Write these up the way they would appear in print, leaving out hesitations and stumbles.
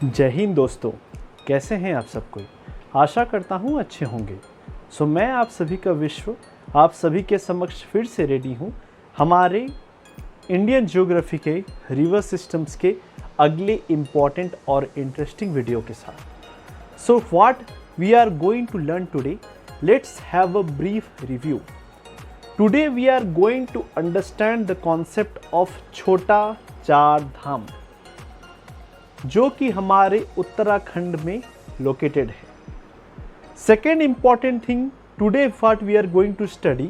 जय हिंद दोस्तों, कैसे हैं आप सब कोई। आशा करता हूँ अच्छे होंगे। मैं आप सभी का विश्व आप सभी के समक्ष फिर से रेडी हूँ हमारे इंडियन ज्योग्राफी के रिवर सिस्टम्स के अगले इम्पॉर्टेंट और इंटरेस्टिंग वीडियो के साथ। What we are going to learn today, let's have a brief review. Today we are going to understand the concept of Chota Char धाम, जो कि हमारे उत्तराखंड में लोकेटेड है। Second important thing today what we are going to study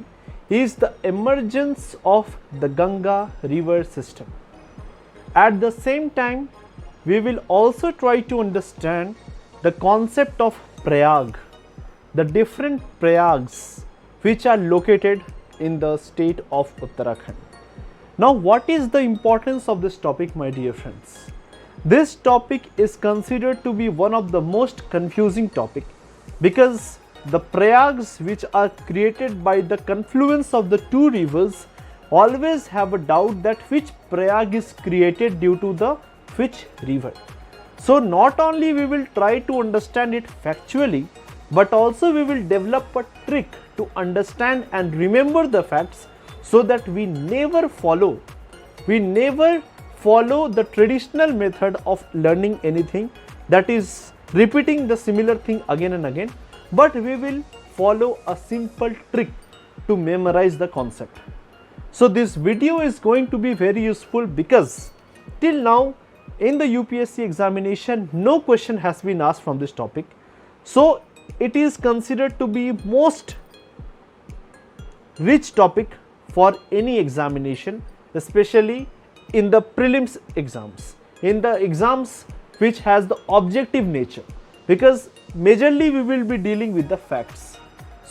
is the emergence of the Ganga river system. At the same time, we will also try to understand the concept of Prayag, the different Prayags which are located in the state of Uttarakhand. Now, what is the importance of this topic, my dear friends? This topic is considered to be one of the most confusing topic because the Prayags which are created by the confluence of the two rivers always have a doubt that which Prayag is created due to the which river. So not only we will try to understand it factually, but also we will develop a trick to understand and remember the facts so that we never follow the traditional method of learning anything, that is repeating the similar thing again and again, but we will follow a simple trick to memorize the concept. So this video is going to be very useful because till now in the UPSC examination no question has been asked from this topic. So it is considered to be most rich topic for any examination, especially in the prelims exams, in the exams which has the objective nature, because majorly we will be dealing with the facts.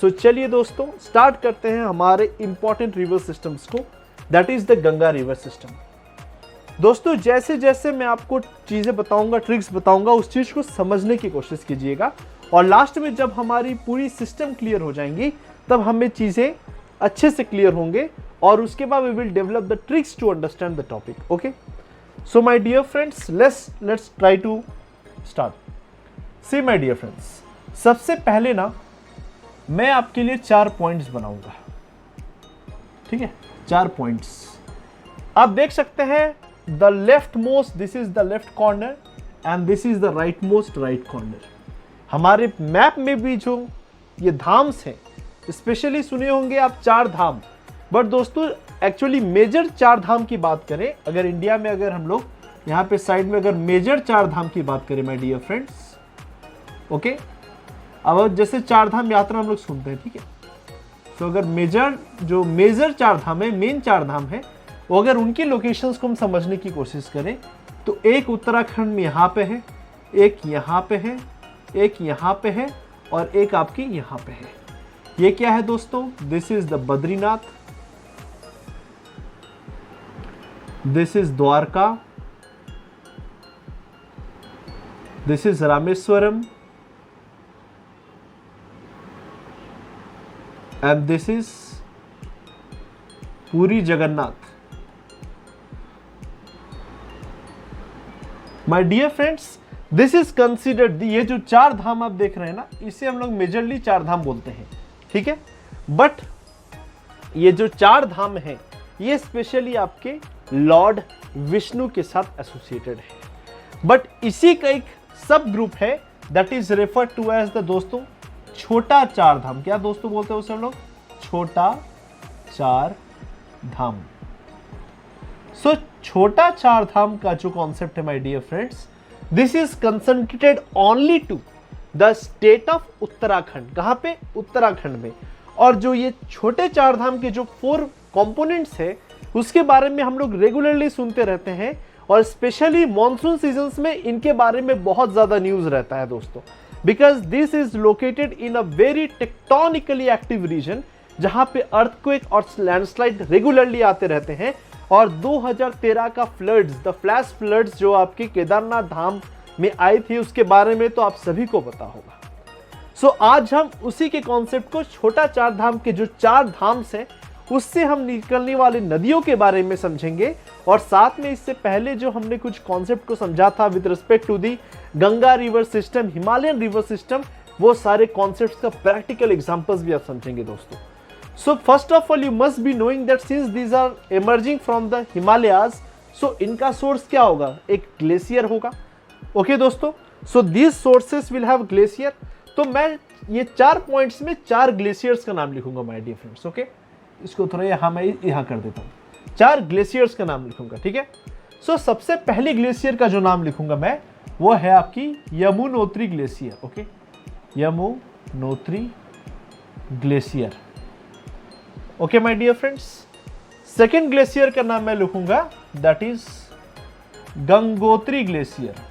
So चलिए दोस्तों start करते हैं हमारे important river systems को, that is the Ganga river system. दोस्तों जैसे जैसे मैं आपको चीज़ें बताऊंगा, ट्रिक्स बताऊंगा, उस चीज़ को समझने की कोशिश कीजिएगा और लास्ट में जब हमारी पूरी सिस्टम क्लियर हो जाएंगी तब हमें चीज़ें अच्छे से क्लियर होंगे और उसके बाद we will develop the tricks to understand the topic. Okay, so my dear friends, let's try to start. See my dear friends, सबसे पहले ना मैं आपके लिए 4 पॉइंट्स बनाऊंगा, ठीक है, 4 पॉइंट्स आप देख सकते हैं। The left most, this is the left corner and this is the right most right corner. हमारे मैप में भी जो ये धाम्स हैं, स्पेशली सुने होंगे आप 4 धाम, बट दोस्तों एक्चुअली मेजर 4 धाम की बात करें, अगर इंडिया में अगर हम लोग यहाँ पे साइड में अगर मेजर 4 धाम की बात करें माय डियर फ्रेंड्स, ओके, अब जैसे 4 धाम यात्रा हम लोग सुनते हैं, ठीक है, तो अगर मेजर 4 धाम है, मेन 4 धाम है, वो अगर उनकी लोकेशंस को हम समझने की कोशिश करें तो एक उत्तराखंड में यहाँ पे है, एक यहाँ पे है, एक यहाँ पे है और एक आपकी यहाँ पे है। ये क्या है दोस्तों? This is the Badrinath, this is Dwarka, this is Rameswaram and this is पूरी Jagannath. My dear friends, this is considered, ये जो 4 धाम आप देख रहे हैं ना, इसे हम लोग मेजरली 4 धाम बोलते हैं, ठीक है, बट ये जो 4 धाम है ये स्पेशली आपके लॉर्ड विष्णु के साथ एसोसिएटेड है, बट इसी का एक सब ग्रुप है that is referred to as the दोस्तों छोटा 4 धाम। क्या दोस्तों बोलते हैं उसे हम लोग? छोटा 4 धाम। सो छोटा 4 धाम का जो कॉन्सेप्ट है my dear friends, this is concentrated only to the state of Uttarakhand. कहां पे? उत्तराखंड में। और जो ये छोटे 4 धाम के जो 4 कंपोनेंट्स है उसके बारे में हम लोग रेगुलरली सुनते रहते हैं और स्पेशली मॉनसून सीजन्स में इनके बारे में बहुत ज्यादा न्यूज रहता है दोस्तों, because this is located in a very tectonically active region जहां पे अर्थक्वेक और लैंडस्लाइड रेगुलरली आते रहते हैं। और 2013 का फ्लड्स, द फ्लैश फ्लड्स जो आपके केदारनाथ धाम में आई थी, उसके बारे में तो आप सभी को पता होगा। सो आज हम उसी के कॉन्सेप्ट को छोटा 4 धाम के जो 4 धाम्स हैं उससे हम निकलने वाली नदियों के बारे में समझेंगे, और साथ में इससे पहले जो हमने कुछ कॉन्सेप्ट को समझा था with respect to the Ganga river system, Himalayan river system, वो सारे कॉन्सेप्ट्स का प्रैक्टिकल एग्जांपल्स भी आप समझेंगे दोस्तों। So first of all you must be knowing that since these are emerging from the Himalayas, so इनका सोर्स क्या होगा, एक ग्लेशियर होगा। ओके दोस्तों, so these sources will have glacier. तो मैं ये 4 पॉइंट्स में 4 ग्लेशियर्स का नाम लिखूंगा माय डियर फ्रेंड्स। ओके, इसको थोड़ा मैं यहाँ कर देता हूँ, 4 ग्लेशियर्स का नाम लिखूंगा, ठीक है। सो सबसे पहले ग्लेशियर का जो नाम लिखूंगा मैं, वो है आपकी Yamunotri glacier. Okay, Yamunotri glacier. Okay my dear friends, second glacier का नाम मैं लिखूंगा, that is Gangotri glacier.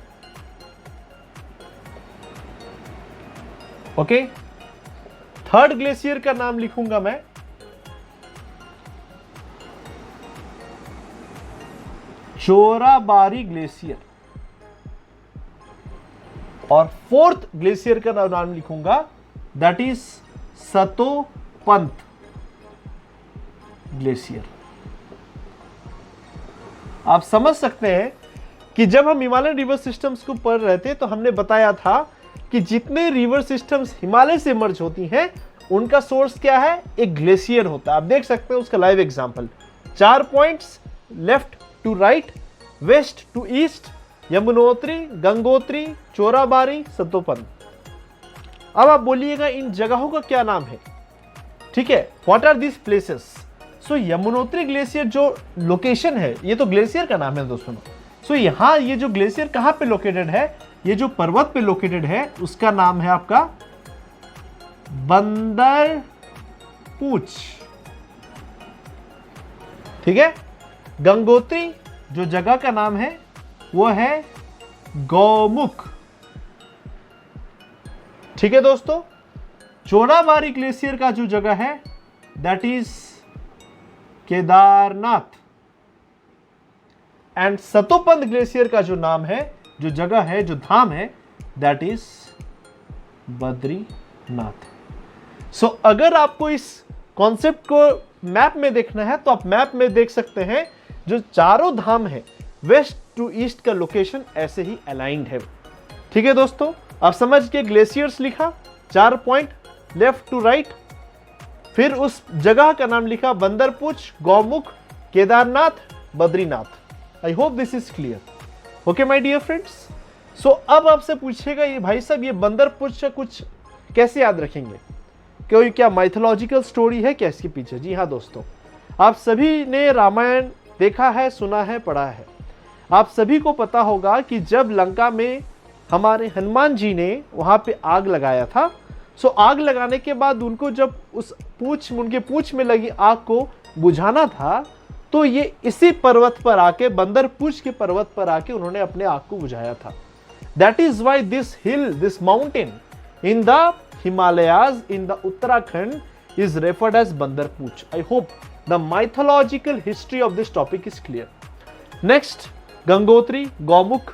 Okay, third glacier का नाम लिखूंगा मैं चोराबारी ग्लेशियर, और फोर्थ ग्लेशियर का नाम लिखूंगा दैट इज सतोपंत ग्लेशियर। आप समझ सकते हैं कि जब हम हिमालयन रिवर सिस्टम्स को पढ़ रहे थे तो हमने बताया था कि जितने रिवर सिस्टम्स हिमालय से इमर्ज होती हैं उनका सोर्स क्या है, एक ग्लेशियर होता है। आप देख सकते हैं उसका live example, 4 points, left to right, west to east, Yamunotri, Gangotri, Chorabari, Satopanth. अब आप बोलिएगा इन जगहों का क्या नाम है, ठीक है, what are this places. So Yamunotri glacier जो लोकेशन है, ये तो ग्लेशियर का नाम है दोस्तों। सो यहां ये जो ग्लेशियर कहां पे लोकेटेड है, ये जो पर्वत पे लोकेटेड है उसका नाम है आपका बंदर पूछ, ठीक है। गंगोत्री जो जगह का नाम है वो है गौमुख, ठीक है दोस्तों। चोराबारी ग्लेशियर का जो जगह है that is Kedarnath, and Satopanth glacier का जो नाम है, जो जगह है, जो धाम है, दैट इज बद्रीनाथ। सो अगर आपको इस कॉन्सेप्ट को मैप में देखना है तो आप मैप में देख सकते हैं जो चारों धाम है वेस्ट टू ईस्ट का लोकेशन ऐसे ही अलाइंड है, ठीक है दोस्तों। आप समझ के ग्लेशियर्स लिखा, 4 पॉइंट लेफ्ट टू राइट, फिर उस जगह का नाम लिखा Bandarpunch, Gaumukh, Kedarnath, Badrinath. I hope this is clear. Okay my dear friends, so अब आपसे पूछेगा ये भाई साहब ये बंदरपूछ का कुछ कैसे याद रखेंगे, कोई क्या माइथोलॉजिकल स्टोरी है क्या इसके पीछे। जी हाँ दोस्तों, आप सभी ने रामायण देखा है, सुना है, पढ़ा है। आप सभी को पता होगा कि जब लंका में हमारे हनुमान जी ने वहां पे आग लगाया था, सो आग लगाने के बाद उनको जब उनके पूंछ में लगी आग को बुझाना था, तो ये इसी पर्वत पर आके, बंदरपूछ के पर्वत पर आके उन्होंने अपने आग को बुझाया था। That is why this hill, this mountain in the Himalayas in the Uttarakhand is referred as Bandarpooch. I hope the mythological history of this topic is clear. Next, Gangotri, Gomukh.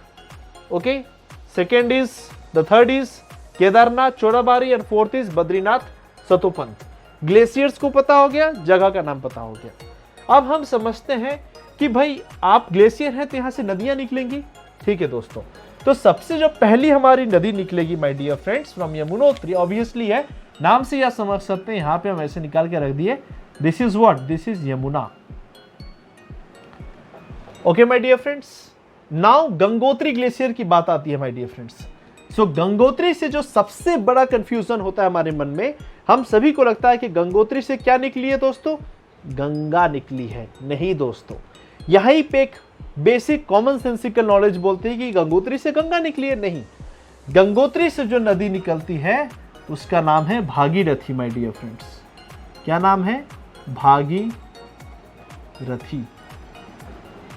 Okay. Second is, the third is Kedarnath, Chorabari, and fourth is Badrinath, Satopant. Glaciers को पता हो गया, जगह का नाम पता हो गया। अब हम समझते हैं कि भाई आप ग्लेशियर हैं तो यहां से नदियां निकलेंगी, ठीक है दोस्तों। तो सबसे जो पहली हमारी नदी निकलेगी my dear friends from Yamunotri, obviously है, नाम से यह समझ सकते हैं, यहां पे हम ऐसे निकाल के रख दिए, this is what, this is Yamuna. Okay my dear friends, now Gangotri glacier की बात आती है my dear friends. So Gangotri से जो सबसे बड़ा कंफ्यूजन होता है हमारे मन में, हम सभी को लगता है कि गंगोत्री से क्या निकली है दोस्तों, गंगा निकली है। नहीं दोस्तों, यहीं पे एक बेसिक कॉमन सेंसिकल नॉलेज बोलती है कि गंगोत्री से गंगा निकली है। नहीं, गंगोत्री से जो नदी निकलती है उसका नाम है भागीरथी माय डियर फ्रेंड्स। क्या नाम है, भागीरथी।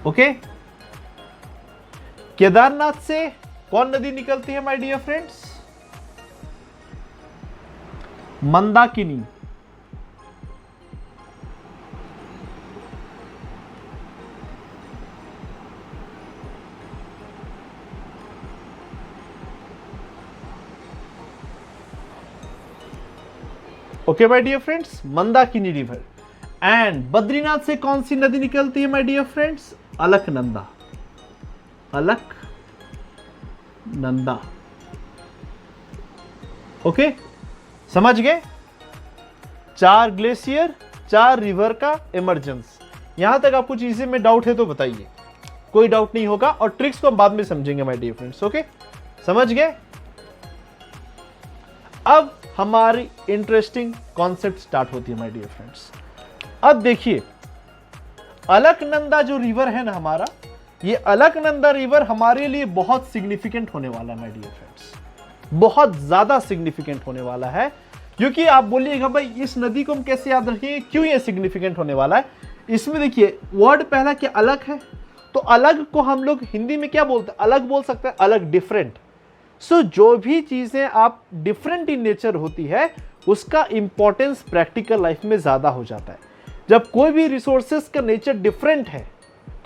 ओके। केदारनाथ से कौन नदी निकलती है my dear friends, Mandakini. Okay my dear friends, Mandakini river, and Badrinath से कौन सी नदी निकलती है my dear friends? Alaknanda. Alaknanda. Okay, समझ गए? 4 ग्लेशियर, 4 रिवर का इमरजेंस। यहां तक आपको चीजें में डाउट है तो बताइए, कोई डाउट नहीं होगा, और ट्रिक्स को हम बाद में समझेंगे माय डियर फ्रेंड्स। ओके, समझ गए? अब हमारी इंटरेस्टिंग कॉन्सेप्ट स्टार्ट होती है माय डियर फ्रेंड्स। अब देखिए, अलकनंदा जो रिवर है ना हमारा, ये अलकनंदा रिवर हमारे लिए बहुत सिग्निफिकेंट होने वाला है माय डियर फ्रेंड्स, बहुत ज्यादा सिग्निफिकेंट होने वाला है। क्योंकि आप बोलिएगा भाई इस नदी को हम कैसे याद रखेंगे, क्यों ये सिग्निफिकेंट होने वाला है? इसमें देखिए वर्ड पहला क्या, अलग है, तो अलग को हम लोग हिंदी में क्या बोलते हैं? अलग बोल सकते हैं, अलग, डिफरेंट। सो जो भी चीजें आप डिफरेंट इन नेचर होती है, उसका इंपॉर्टेंस प्रैक्टिकल लाइफ में ज्यादा हो जाता है। जब कोई भी रिसोर्सेस का नेचर डिफरेंट है,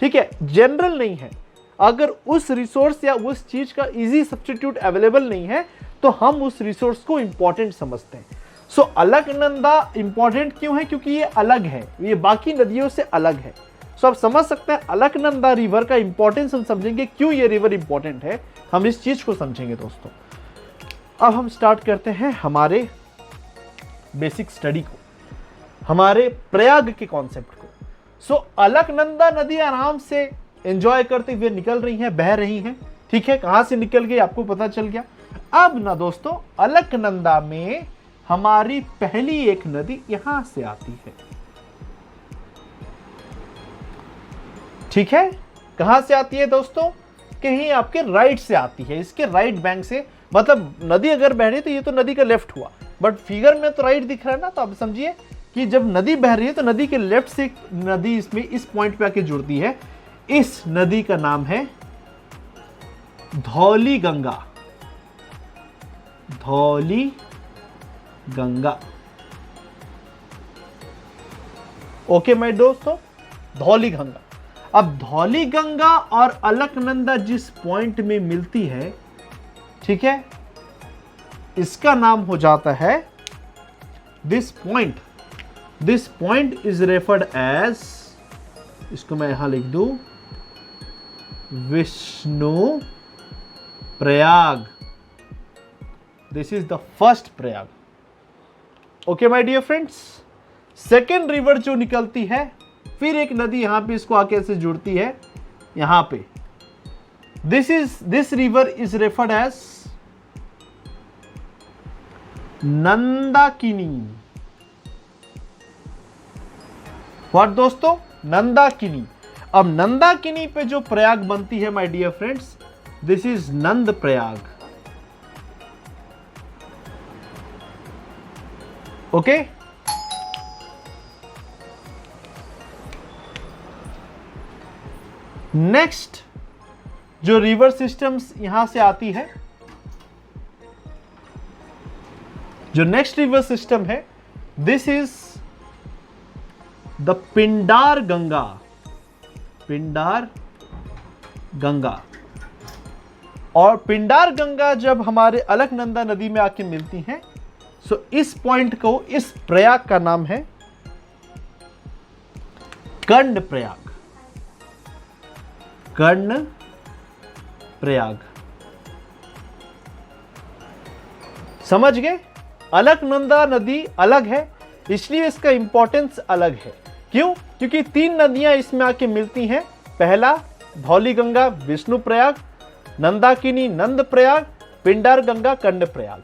ठीक है, जनरल नहीं है, अगर उस रिसोर्स या उस चीज का इजी सब्स्टिट्यूट अवेलेबल नहीं है, तो हम उस रिसोर्स को इंपॉर्टेंट समझते हैं। सो अलकनंदा इंपॉर्टेंट क्यों है? क्योंकि ये अलग है, ये बाकी नदियों से अलग है। सो आप समझ सकते हैं अलकनंदा रिवर का इंपॉर्टेंस हम समझेंगे, क्यों ये रिवर इंपॉर्टेंट है, हम इस चीज को समझेंगे दोस्तों। अब हम स्टार्ट करते हैं हमारे बेसिक स्टडी को, हमारे प्रयाग के कॉन्सेप्ट को। सो अलकनंदा नदी आराम से एंजॉय करते हुए निकल रही है, बह रही है, ठीक है। कहां से निकल गई आपको पता चल गया। अब ना दोस्तों, अलकनंदा में हमारी पहली एक नदी यहां से आती है, ठीक है। कहां से आती है दोस्तों? कहीं आपके राइट से आती है, इसके राइट बैंक से। मतलब नदी अगर बह रही है तो ये तो नदी का लेफ्ट हुआ, बट फिगर में तो राइट दिख रहा है ना, तो आप समझिए कि जब नदी बह रही है तो नदी के लेफ्ट से नदी इसमें इस पॉइंट पे आके जुड़ती है। इस नदी का नाम है धौली गंगा। धौली गंगा। ओके माय दोस्तों, धौली गंगा। अब धौली गंगा और अलकनंदा जिस पॉइंट में मिलती है, ठीक है, इसका नाम हो जाता है this point is referred as, इसको मैं यहां लिख दूं, Vishnuprayag. This is the first Prayag. Okay my dear friends, second river जो निकलती है, फिर एक नदी यहां पे इसको आके से जुड़ती है यहां पे। This river is referred as Nandakini. What दोस्तों? नंदाकिनी। अब नंदाकिनी पे जो प्रयाग बनती है my dear friends, this is Nandprayag. Okay, next जो रिवर सिस्टम्स यहां से आती है, जो नेक्स्ट रिवर सिस्टम है, this is the Pindar Ganga. Pindar Ganga. और पिंडार गंगा जब हमारे अलकनंदा नदी में आके मिलती हैं, सो इस पॉइंट को, इस प्रयाग का नाम है कर्ण प्रयाग। कर्ण प्रयाग। समझ गए? अलकनंदा नदी अलग है, इसलिए इसका इंपॉर्टेंस अलग है। क्यों? क्योंकि 3 नदियां इसमें आके मिलती हैं। पहला धौली गंगा विष्णु प्रयाग, नंदाकिनी नंद प्रयाग, पिंडार गंगा कर्ण प्रयाग।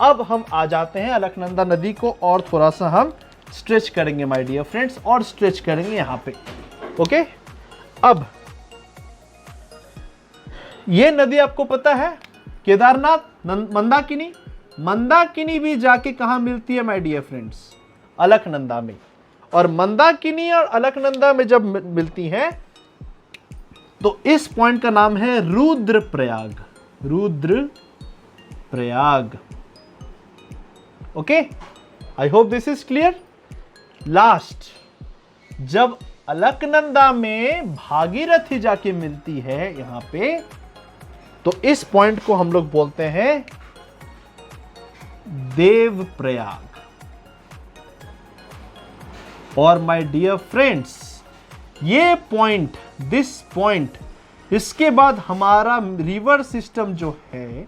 अब हम आ जाते हैं अलकनंदा नदी को और थोड़ा सा हम स्ट्रेच करेंगे माय डियर फ्रेंड्स, और स्ट्रेच करेंगे यहां पे। ओके, अब ये नदी आपको पता है केदारनाथ, मंदाकिनी। मंदाकिनी भी जाके कहां मिलती है माय डियर फ्रेंड्स? अलकनंदा में। और मंदाकिनी और अलकनंदा में जब मिलती हैं, तो इस पॉइंट का नाम है Rudra Prayag. Rudra Prayag. Okay, I hope this is clear. Last, जब अलकनंदा में भागीरथी जाके मिलती है यहां पे, तो इस पॉइंट को हम लोग बोलते हैं देव प्रयाग। और माय डियर फ्रेंड्स ये पॉइंट, दिस पॉइंट, इसके बाद हमारा रिवर सिस्टम जो है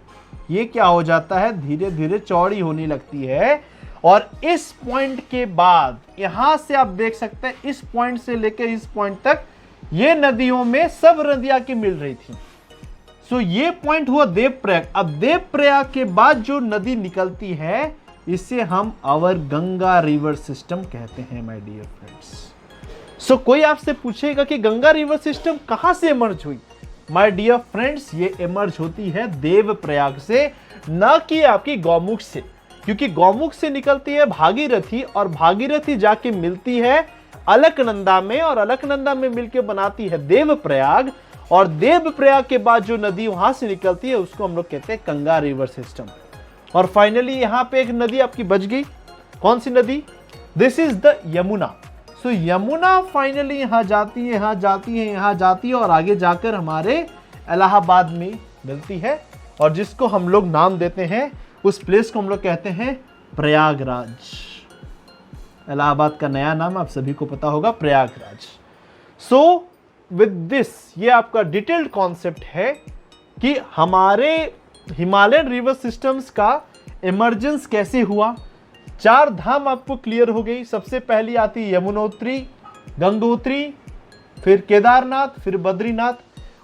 ये क्या हो जाता है, धीरे धीरे चौड़ी होने लगती है। और इस पॉइंट के बाद यहां से आप देख सकते हैं इस पॉइंट से लेकर इस पॉइंट तक ये नदियों में सब नदियां की मिल रही थी। सो ये पॉइंट हुआ देवप्रयाग। अब देवप्रयाग के बाद जो नदी निकलती है इसे हम आवर गंगा रिवर सिस्टम कहते हैं माय डियर फ्रेंड्स। सो कोई आपसे पूछेगा कि गंगा रिवर सिस्टम कहां से इमर्ज हुई? माय डियर फ्रेंड्स ये इमर्ज होती है देवप्रयाग से, न कि आपकी गौमुख से, क्योंकि गौमुख से निकलती है भागीरथी और भागीरथी जाके मिलती है अलकनंदा में और अलकनंदा में मिलकर बनाती है देवप्रयाग। और देवप्रयाग के बाद जो नदी वहां से निकलती है उसको हम लोग कहते हैं गंगा रिवर सिस्टम। और फाइनली यहां पे एक नदी आपकी बच गई, कौन सी नदी? This is the Yamuna. So Yamuna finally यहां जाती है, यहां जाती है, यहां जाती है और आगे जाकर हमारे इलाहाबाद में मिलती है और जिसको हम लोग नाम देते हैं, उस प्लेस को हम लोग कहते हैं प्रयागराज। इलाहाबाद का नया नाम आप सभी को पता होगा, प्रयागराज। सो विद दिस ये आपका डिटेल्ड कॉन्सेप्ट है कि हमारे हिमालयन रिवर सिस्टम्स का इमर्जेंस कैसे हुआ। 4 धाम आपको क्लियर हो गई। सबसे पहली आती है यमुनोत्री, गंगोत्री, फिर केदारनाथ, फिर बद्रीनाथ।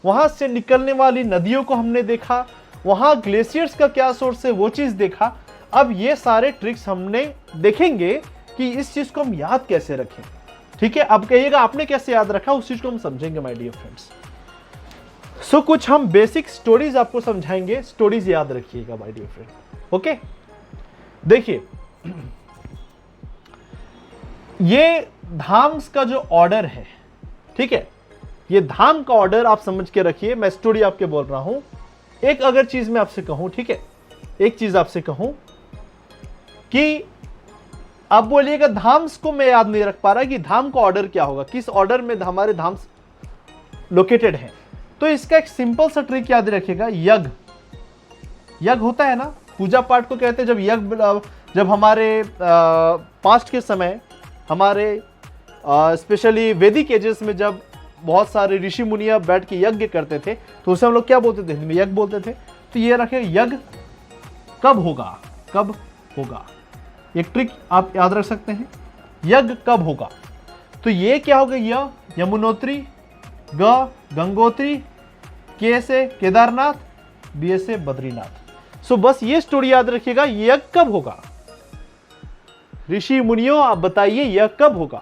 वहां से निकलने वाली नदियों को हमने देखा, वहां ग्लेशियर्स का क्या सोर्स है वो चीज देखा। अब ये सारे ट्रिक्स हमने देखेंगे कि इस चीज को हम याद कैसे रखें। ठीक है, अब कहिएगा आपने कैसे याद रखा, उस चीज को हम समझेंगे माय डियर फ्रेंड्स। सो कुछ हम बेसिक स्टोरीज आपको समझाएंगे, स्टोरीज याद रखिएगा माय डियर फ्रेंड। ओके, देखिए ये धाम्स का जो ऑर्डर है, ठीक है, ये धाम का ऑर्डर आप समझ के रखिए। मैं स्टोरी आपके बोल रहा हूं। एक अगर चीज मैं आपसे कहूं, ठीक है, एक चीज आपसे कहूं कि आप बोलिएगा धाम्स को मैं याद नहीं रख पा रहा कि धाम का ऑर्डर क्या होगा, किस ऑर्डर में हमारे धाम्स लोकेटेड हैं। तो इसका एक सिंपल सा ट्रिक याद रखिएगा, यज्ञ। यज्ञ होता है ना, पूजा पाठ को कहते हैं। जब यज्ञ, जब हमारे पास्ट के समय हमारे स्पेशली वैदिक एजेस में जब बहुत सारे ऋषि मुनिया बैठ के यज्ञ करते थे तो उसे हम लोग क्या बोलते थे, हिंदी में यज्ञ बोलते थे। तो ये रखे, यज्ञ कब होगा, कब होगा, एक ट्रिक आप याद रख सकते हैं, यज्ञ कब होगा। तो ये क्या होगा, यमुनोत्री, गंगोत्री, के से केदारनाथ, बी से बद्रीनाथ। सो बस ये स्टोरी याद रखिएगा, यज्ञ कब होगा, ऋषि मुनियों आप बताइए यज्ञ कब होगा।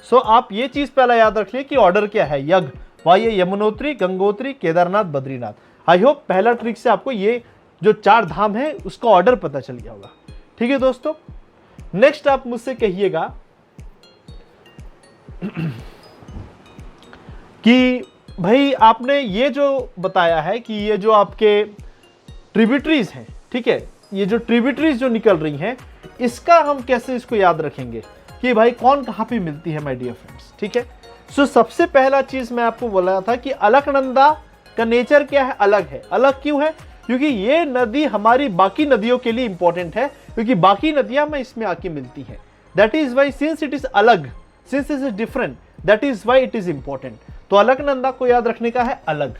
सो आप ये चीज पहला याद रखिए कि ऑर्डर क्या है, यज्ञ, Y Yamunotri, Gangotri, Kedarnath, Badrinath. I hope पहला ट्रिक से आपको ये जो 4 धाम है उसका ऑर्डर पता चल गया होगा। ठीक है दोस्तों, नेक्स्ट आप मुझसे कहिएगा कि भाई आपने ये जो बताया है कि ये जो आपके ट्रिब्यूटरीज हैं, ठीक है, ये जो ट्रिब्यूटरीज जो निकल रही हैं इसका हम कैसे इसको याद रखेंगे कि भाई कौन कहां पे मिलती है माय डियर फ्रेंड्स। ठीक है, सो सबसे पहला चीज मैं आपको बोला था कि अलकनंदा का नेचर क्या है, अलग है। अलग क्यों है? क्योंकि ये नदी हमारी बाकी नदियों के लिए इंपॉर्टेंट है, क्योंकि बाकी नदियां में इसमें आके मिलती हैं। That is why since it is अलग, since it is different, that is why it is important. तो अलकनंदा को याद रखने का है अलग।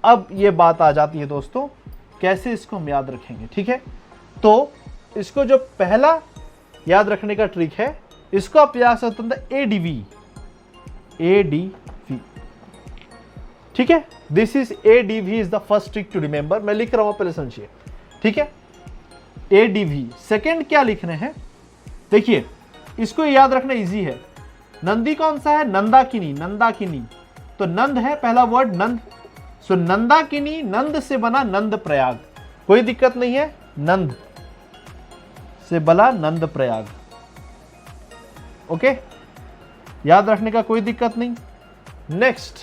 अब ये बात आ जाती है दोस्तों, कैसे इसको हम याद रखेंगे। ठीक है, तो इसको जो पहला याद रखने का ट्रिक है, इसको आप याद सकते हैं एडीवी, एडीवी। ठीक है, this is ADV is the first trick to remember. मैं लिख रहा हूं, पहले समझिए। ठीक है, एडीवी। सेकंड क्या लिख रहे हैं, देखिए इसको याद रखना इजी है। नंदी कौन सा है, नंदाकिनी, नंदाकिनी। तो नंद है पहला वर्ड, नंद। सो नंदाकिनी, नंद से बना नंद प्रयाग, कोई दिक्कत नहीं है, नंद से बना नंद प्रयाग। ओके, याद रखने का कोई दिक्कत नहीं। Next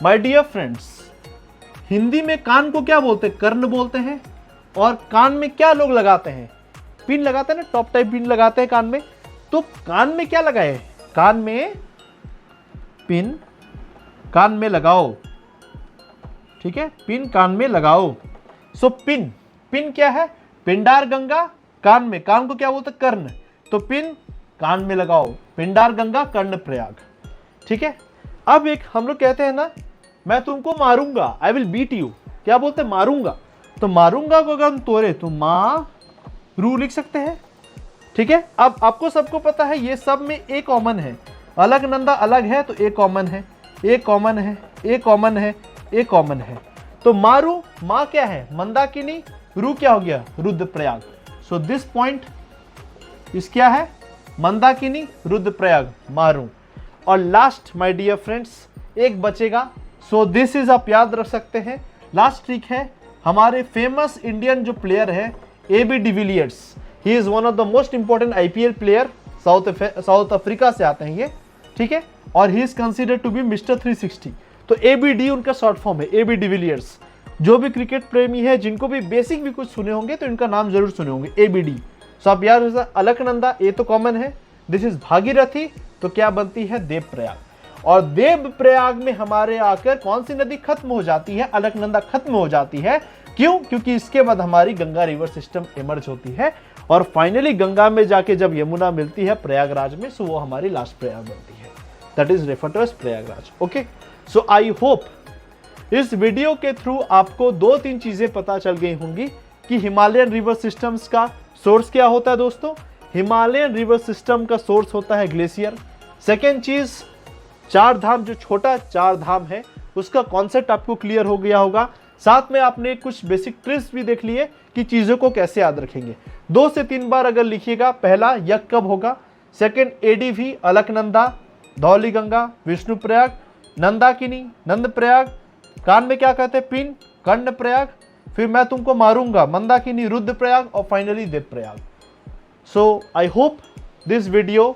my dear friends, Hindi में कान को क्या बोलते हैं, कर्ण बोलते हैं। और कान में क्या लोग लगाते हैं, पिन लगाते हैं ना, टॉप टाइप पिन लगाते हैं कान में। तो कान में क्या लगाए, कान में पिन, कान में लगाओ। ठीक है, पिन कान में लगाओ। सो पिन, पिन क्या है, पिंडार गंगा कान में, कान को क्या बोलते हैं, कर्ण। तो पिन कान में लगाओ, पिंडार गंगा कर्ण प्रयाग। ठीक है, अब एक हम लोग कहते हैं ना, मैं तुमको मारूंगा, आई विल बीट यू, क्या बोलते हैं, मारूंगा। तो मारूंगा को अगर हम तोड़े तो रू लिख सकते हैं। ठीक है, अब आपको सबको पता है ये सब में ए कॉमन है, अलकनंदा अलग है तो ए कॉमन है, ए कॉमन है, ए कॉमन है, ए कॉमन है। तो मारू, माँ क्या है, मंदाकिनी, रू क्या हो गया, रुद्रप्रयाग। सो दिस पॉइंट इस क्या है, मंदाकिनी रुद्रप्रयाग, मारू। और लास्ट माय डियर फ्रेंड्स एक बचेगा, सो दिस इज आप याद रख सकते हैं। लास्ट ट्रिक है, हमारे फेमस इंडियन जो प्लेयर है AB de Villiers, he is one of the most important IPL player, South Africa से आते हैं ये। ठीक है, और he is considered to be mister 360। तो ABD उनका शॉर्ट फॉर्म है, AB डिविलियर्स। जो भी क्रिकेट प्रेमी है, जिनको भी बेसिक भी कुछ सुने होंगे तो इनका नाम जरूर सुने होंगे, ABD। सो आप यार, अलकनंदा ए तो कॉमन है, दिस इज भागीरथी, तो क्या बनती है, देवप्रयाग। और देवप्रयाग में हमारे आकर कौन सी नदी खत्म हो जाती है, अलकनंदा खत्म हो जाती है। क्यों, क्योंकि इसके बाद हमारी गंगा रिवर सिस्टम इमर्ज होती है और फाइनली गंगा में जाके जब यमुना मिलती है प्रयागराज में, सो वो हमारी लास्ट प्रयाग बनती है, that is refer to as Prayagraj. Okay, so I hope इस वीडियो के थ्रू आपको 2-3 चीजें पता चल गई होंगी कि हिमालयन रिवर सिस्टम्स का सोर्स क्या होता है। दोस्तों, हिमालयन रिवर सिस्टम का सोर्स होता है ग्लेशियर। सेकेंड चीज, चार धाम, जो छोटा चार धाम है उसका कॉन्सेप्ट आपको क्लियर हो गया होगा। साथ में आपने कुछ बेसिक ट्रिक्स भी देख लिए कि चीजों को कैसे याद रखेंगे। 2 से 3 बार अगर लिखिएगा, पहला यज्ञ कब होगा, सेकेंड ADV अलकनंदा, धौली गंगा, विष्णुप्रयाग, नंदाकिनी नंद प्रयाग, कान में क्या कहते हैं, पिन, कर्ण प्रयाग, फिर मैं तुमको मारूंगा, मंदाकिनी रुद्रप्रयाग, और finally Devprayag. So I hope this video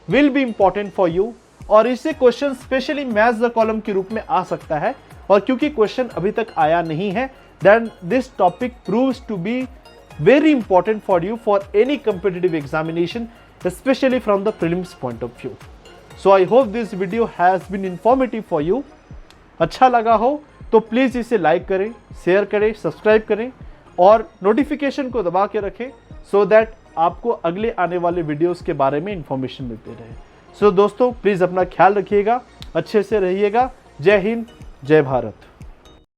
will be important for you. और इससे question specially maths the column के रूप में आ सकता है, और क्योंकि क्वेश्चन अभी तक आया नहीं है, then this topic proves to be very important for you for any competitive examination, specially from the prelims point of view. So I hope this video has been informative for you. अच्छा लगा हो तो please इसे like करें, share करें, subscribe करें और notification को दबा के रखें, सो दैट आपको अगले आने वाले वीडियोस के बारे में इंफॉर्मेशन मिलते रहे। सो दोस्तों, प्लीज़ अपना ख्याल रखिएगा, अच्छे से रहिएगा। जय हिंद, जय भारत।